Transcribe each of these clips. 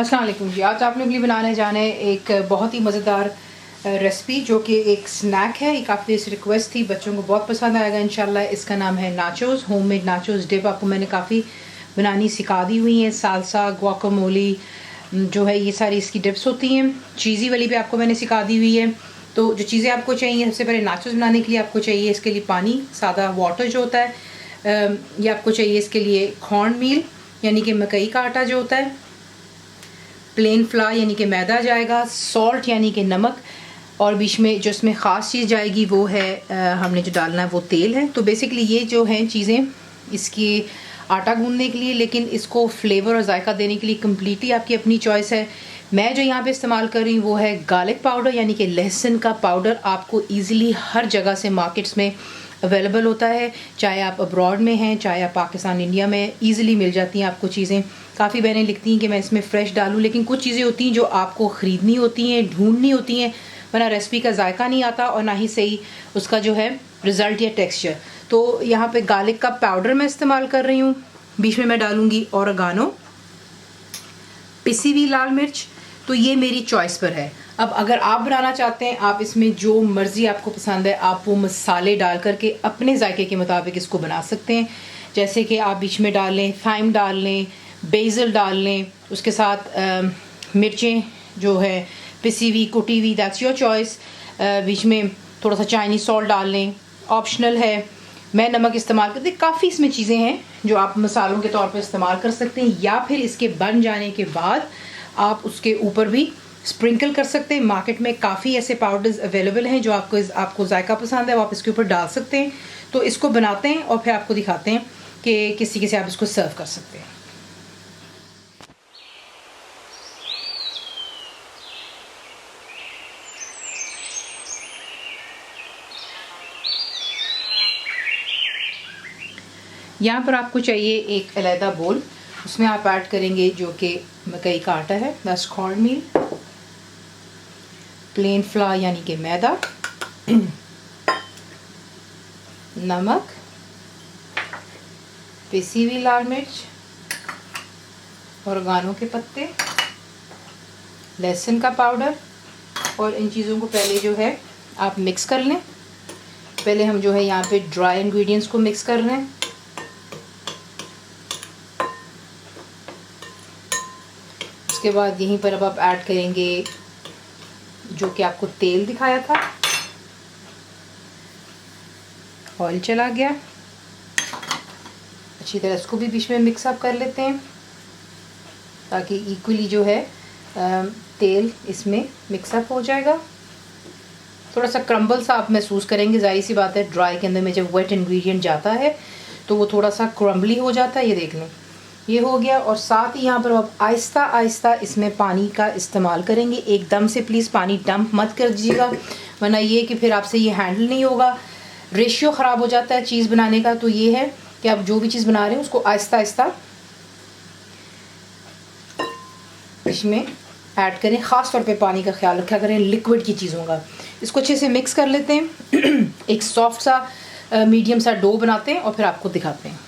अस्सलाम वालेकुम जी। आज आपने लिए बनाने जाना है एक बहुत ही मज़ेदार रेसिपी जो कि एक स्नैक है। एक आपकी इस रिक्वेस्ट थी, बच्चों को बहुत पसंद आएगा इंशाल्लाह। इसका नाम है नाचोस। होममेड नाचोस डिप आपको मैंने काफ़ी बनानी सिखा दी हुई है। सालसा, गुआकामोली जो है, ये सारी इसकी डिप्स होती हैं। चीज़ी वाली भी आपको मैंने सिखा दी हुई है। तो जो चीज़ें आपको चाहिए, सबसे पहले नाचोस बनाने के लिए आपको चाहिए इसके लिए पानी, सादा वाटर जो होता है। ये आपको चाहिए इसके लिए कॉर्न मील यानी कि मकई का आटा जो होता है, प्लेन फ्लावर यानी कि मैदा जाएगा, सॉल्ट यानी कि नमक, और बीच में जो इसमें ख़ास चीज़ जाएगी वो है हमने जो डालना है वो तेल है। तो बेसिकली ये जो हैं चीज़ें इसकी आटा गूंदने के लिए, लेकिन इसको फ्लेवर और जायका देने के लिए कम्प्लीटली आपकी अपनी चॉइस है। मैं जो यहाँ पे इस्तेमाल कर रही हूँ वो है गार्लिक पाउडर यानी कि लहसुन का पाउडर। आपको ईज़िली हर जगह से मार्केट्स में अवेलेबल होता है, चाहे आप अब्रॉड में हैं, चाहे आप पाकिस्तान इंडिया में, ईज़िली मिल जाती हैं आपको चीज़ें। काफ़ी बहनें लिखती हैं कि मैं इसमें फ़्रेश डालूँ, लेकिन कुछ चीज़ें होती हैं जो आपको ख़रीदनी होती हैं, ढूंढनी होती हैं, वरना रेसिपी का जायका नहीं आता और ना ही सही उसका जो है रिज़ल्ट या टेक्सचर। तो यहाँ पे गार्लिक का पाउडर मैं इस्तेमाल कर रही हूँ। बीच में मैं डालूँगी ओरेगानो, पिसी हुई लाल मिर्च। तो ये मेरी चॉइस पर है। अब अगर आप बनाना चाहते हैं, आप इसमें जो मर्ज़ी आपको पसंद है, आप वो मसाले डाल करके अपने जायके के मुताबिक इसको बना सकते हैं। जैसे कि आप बीच में डाल लें थाइम, डाल लें बेसिल, डाल लें उसके साथ मिर्चें जो है पिसी हुई, कुटी हुई, दैट्स योर चॉइस। बीच में थोड़ा सा चाइनीज़ सॉल्ट डाल लें, ऑप्शनल है। मैं नमक इस्तेमाल करती हूँ। काफ़ी इसमें चीज़ें हैं जो आप मसालों के तौर पर इस्तेमाल कर सकते हैं, या फिर इसके बन जाने के बाद आप उसके ऊपर भी स्प्रिंकल कर सकते हैं। मार्केट में काफ़ी ऐसे पाउडर्स अवेलेबल हैं जो आपको जायका पसंद है, वो आप इसके ऊपर डाल सकते हैं। तो इसको बनाते हैं और फिर आपको दिखाते हैं कि किस तरीके से आप इसको सर्व कर सकते हैं। यहाँ पर आपको चाहिए एक अलहदा बोल, उसमें आप ऐड करेंगे जो कि मकई का आटा है, that's corn meal, plain flour यानी कि मैदा, नमक, पिसी हुई लाल मिर्च, ओरेगानो के पत्ते, लहसुन का पाउडर। और इन चीज़ों को पहले जो है आप मिक्स कर लें। पहले हम जो है यहाँ पे ड्राई इंग्रेडिएंट्स को मिक्स कर लें। उसके बाद यहीं पर अब आप ऐड करेंगे जो कि आपको तेल दिखाया था, ऑयल चला गया। अच्छी तरह इसको भी बीच में मिक्स अप कर लेते हैं ताकि इक्वली जो है तेल इसमें मिक्स अप हो जाएगा। थोड़ा सा क्रम्बल सा आप महसूस करेंगे, जाहिर सी बात है ड्राई के अंदर में जब वेट इंग्रेडिएंट जाता है तो वो थोड़ा सा क्रम्बली हो जाता है। ये देख लें, ये हो गया। और साथ ही यहाँ पर आप आहिस्ता आहिस्ता इसमें पानी का इस्तेमाल करेंगे। एकदम से प्लीज़ पानी डंप मत कर दीजिएगा, वरना ये कि फिर आपसे ये हैंडल नहीं होगा, रेशियो ख़राब हो जाता है चीज़ बनाने का। तो ये है कि आप जो भी चीज़ बना रहे हैं उसको आहिस्ता आहिस्ता इसमें ऐड करें। ख़ास तौर पे पानी का ख्याल रखा करें लिक्विड की चीज़ों का। इसको अच्छे से मिक्स कर लेते हैं। एक सॉफ्ट सा मीडियम सा डो बनाते हैं और फिर आपको दिखाते हैं।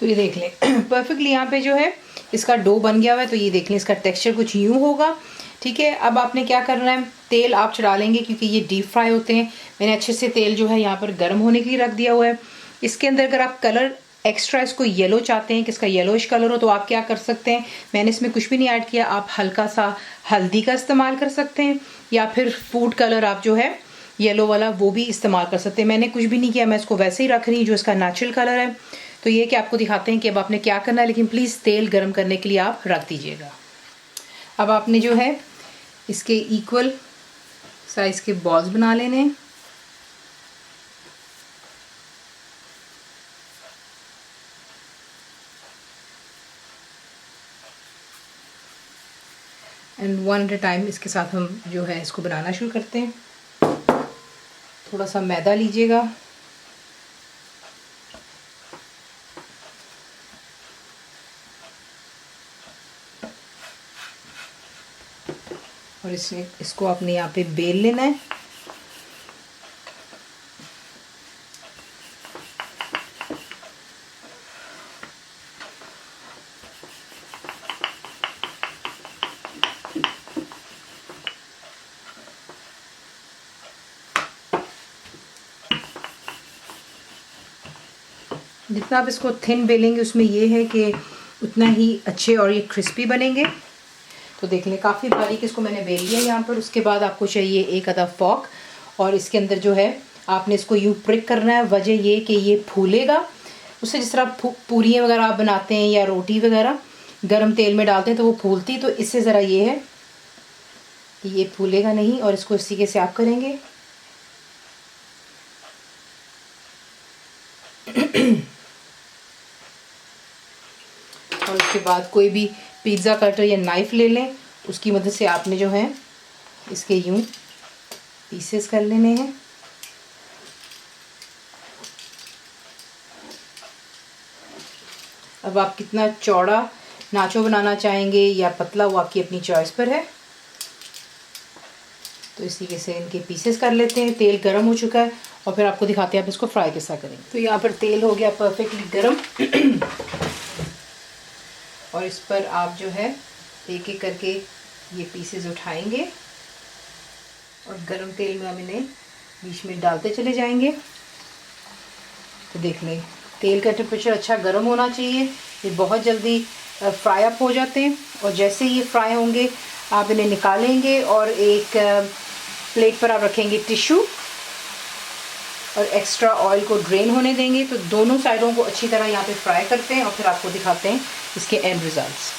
तो ये देख लें परफेक्टली यहाँ पे जो है इसका डो बन गया हुआ है। तो ये देख लें इसका टेक्सचर कुछ यूँ होगा, ठीक है। अब आपने क्या करना है, तेल आप चढ़ा लेंगे क्योंकि ये डीप फ्राई होते हैं। मैंने अच्छे से तेल जो है यहाँ पर गर्म होने के लिए रख दिया हुआ है। इसके अंदर अगर आप कलर एक्स्ट्रा इसको येलो चाहते हैं कि इसका येलोइश कलर हो, तो आप क्या कर सकते हैं, मैंने इसमें कुछ भी नहीं ऐड किया, आप हल्का सा हल्दी का इस्तेमाल कर सकते हैं, या फिर फूड कलर आप जो है येलो वाला वो भी इस्तेमाल कर सकते हैं। मैंने कुछ भी नहीं किया, मैं इसको वैसे ही रख रही हूँ जो इसका नेचुरल कलर है। तो ये कि आपको दिखाते हैं कि अब आपने क्या करना है, लेकिन प्लीज़ तेल गर्म करने के लिए आप रख दीजिएगा। अब आपने जो है इसके इक्वल साइज़ के बॉल्स बना लेने हैं। And one at a time इसके साथ हम जो है इसको बनाना शुरू करते हैं। थोड़ा सा मैदा लीजिएगा, और इसको आपने यहाँ पे बेल लेना है। जितना आप इसको थिन बेलेंगे उसमें ये है कि उतना ही अच्छे और ये क्रिस्पी बनेंगे। तो देख लें काफ़ी बारीक इसको मैंने बेल लिया यहाँ पर। उसके बाद आपको चाहिए एक आधा फॉक, और इसके अंदर जो है आपने इसको यूँ प्रिक करना है। वजह ये कि ये फूलेगा उससे, जिस तरह पूरियाँ वगैरह आप बनाते हैं या रोटी वगैरह गरम तेल में डालते हैं तो वो फूलती, तो इससे ज़रा ये है कि ये फूलेगा नहीं, और इसको इसी के से आप करेंगे। और उसके बाद कोई भी पिज़्ज़ा कटर या नाइफ़ ले लें, उसकी मदद से आपने जो है इसके यूं पीसेस कर लेने हैं। अब आप कितना चौड़ा नाचो बनाना चाहेंगे या पतला, वो आपकी अपनी चॉइस पर है। तो इस तरीके से इनके पीसेस कर लेते हैं। तेल गर्म हो चुका है और फिर आपको दिखाते हैं आप इसको फ्राई कैसा करेंगे। तो यहाँ पर तेल हो गया परफेक्टली गर्म और इस पर आप जो है एक एक करके ये पीसेस उठाएंगे और गरम तेल में हम इन्हें बीच में डालते चले जाएंगे। तो देख लें तेल का टेम्परेचर अच्छा गर्म होना चाहिए, ये बहुत जल्दी फ्राई अप हो जाते हैं। और जैसे ये फ्राई होंगे आप इन्हें निकालेंगे और एक प्लेट पर आप रखेंगे टिश्यू और एक्स्ट्रा ऑयल को ड्रेन होने देंगे। तो दोनों साइडों को अच्छी तरह यहाँ पे फ्राई करते हैं और फिर आपको दिखाते हैं इसके एंड रिजल्ट्स।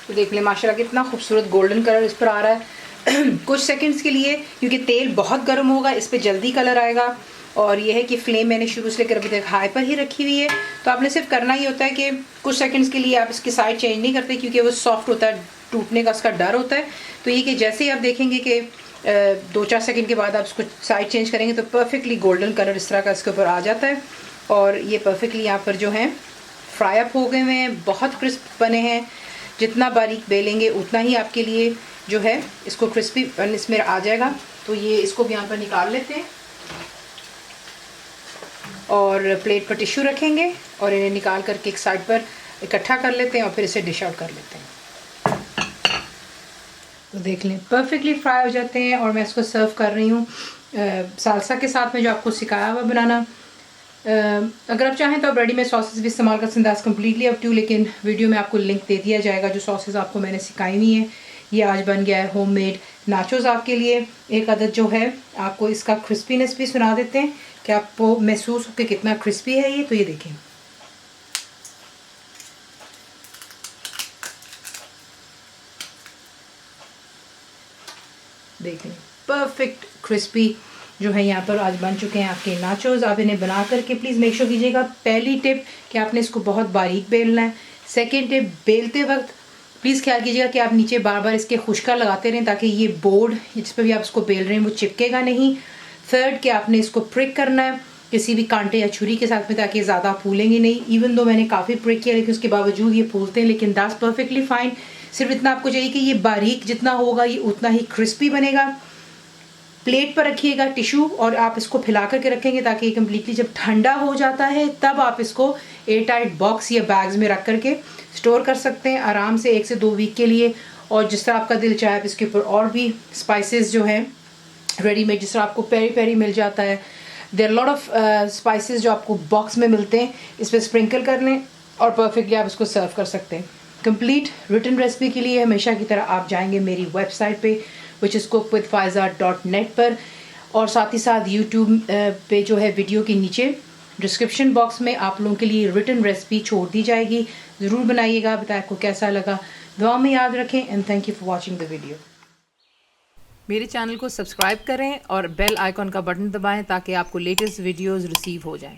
तो देख लें माशाल्लाह कितना खूबसूरत गोल्डन कलर इस पर आ रहा है कुछ सेकंड्स के लिए, क्योंकि तेल बहुत गर्म होगा इस पर जल्दी कलर आएगा। और ये है कि फ्लेम मैंने शुरू से लेकर अभी तक हाई पर ही रखी हुई है। तो आपने सिर्फ करना ही होता है कि कुछ सेकंड्स के लिए आप इसकी साइड चेंज नहीं करते, क्योंकि वो सॉफ्ट होता है, टूटने का उसका डर होता है। तो ये कि जैसे ही आप देखेंगे कि 2-4 सेकंड के बाद आप इसको साइड चेंज करेंगे तो परफेक्टली गोल्डन कलर इस तरह का इसके ऊपर आ जाता है। और ये परफेक्टली यहाँ पर जो है फ्राई अप हो गए हुए हैं, बहुत क्रिस्प बने हैं। जितना बारीक बेलेंगे उतना ही आपके लिए जो है इसको क्रिस्पी इसमें आ जाएगा। तो ये इसको भी यहाँ पर निकाल लेते हैं और प्लेट पर टिश्यू रखेंगे और इन्हें निकाल करके एक साइड पर इकट्ठा कर लेते हैं और फिर इसे डिश आउट कर लेते हैं। तो देख लें परफेक्टली फ्राई हो जाते हैं और मैं इसको सर्व कर रही हूँ सालसा के साथ में जो आपको सिखाया हुआ बनाना। अगर आप चाहें तो आप रेडीमेड सॉसेस भी इस्तेमाल कर सकते हैं, दैट्स कम्प्लीटली अप टू, लेकिन वीडियो में आपको लिंक दे दिया जाएगा जो सॉसेस आपको मैंने सिखाई हुई हैं। ये आज बन गया है होममेड नाचोस आपके लिए। एक अदद जो है आपको इसका क्रिस्पीनेस भी सुना देते हैं कि आपको महसूस हो कि कितना क्रिस्पी है ये। तो ये देखें देखें परफेक्ट क्रिस्पी जो है यहाँ पर आज बन चुके हैं आपके नाचोस। आप इन्हें बना करके प्लीज़ मेक श्योर कीजिएगा, पहली टिप कि आपने इसको बहुत बारीक बेलना है। सेकेंड टिप, बेलते वक्त प्लीज़ ख्याल कीजिएगा कि आप नीचे बार बार इसके खुशका लगाते रहें ताकि ये बोर्ड जिस पर भी आप इसको बेल रहे हैं वो चिपकेगा नहीं। थर्ड कि आपने इसको प्रिक करना है किसी भी कांटे या छुरी के साथ में ताकि ज़्यादा फूलेंगे नहीं। इवन दो मैंने काफ़ी प्रिक किया लेकिन उसके बावजूद ये फूलते हैं, लेकिन दैट्स परफेक्टली फाइन। सिर्फ इतना आपको चाहिए कि ये बारीक जितना होगा ये उतना ही क्रिस्पी बनेगा। प्लेट पर रखिएगा टिश्यू और आप इसको फैला करके रखेंगे ताकि ये कम्प्लीटली जब ठंडा हो जाता है तब आप इसको एयर टाइट बॉक्स या बैग्स में रख करके स्टोर कर सकते हैं आराम से 1 से 2 वीक के लिए। और जिस तरह आपका दिल चाहे आप इसके ऊपर और भी स्पाइसेस जो हैं रेडीमेड, जिस तरह आपको पेरी पेरी मिल जाता है, देयर लॉट ऑफ स्पाइसेस जो आपको बॉक्स में मिलते हैं, इस पर स्प्रिंकल कर लें और परफेक्टली आप इसको सर्व कर सकते हैं। कंप्लीट रिटन रेसिपी के लिए हमेशा की तरह आप जाएंगे मेरी वेबसाइट पे विच इज़ cookwithfaiza.net पर, और साथ ही साथ यूट्यूब पे जो है वीडियो के नीचे डिस्क्रिप्शन बॉक्स में आप लोगों के लिए रिटन रेसिपी छोड़ दी जाएगी। ज़रूर बनाइएगा, बताएं आपको कैसा लगा, दुआ में याद रखें and thank you for watching the video. मेरे चैनल को सब्सक्राइब करें और बेल आइकॉन का बटन दबाएं ताकि आपको लेटेस्ट वीडियोज़ रिसीव हो जाएं।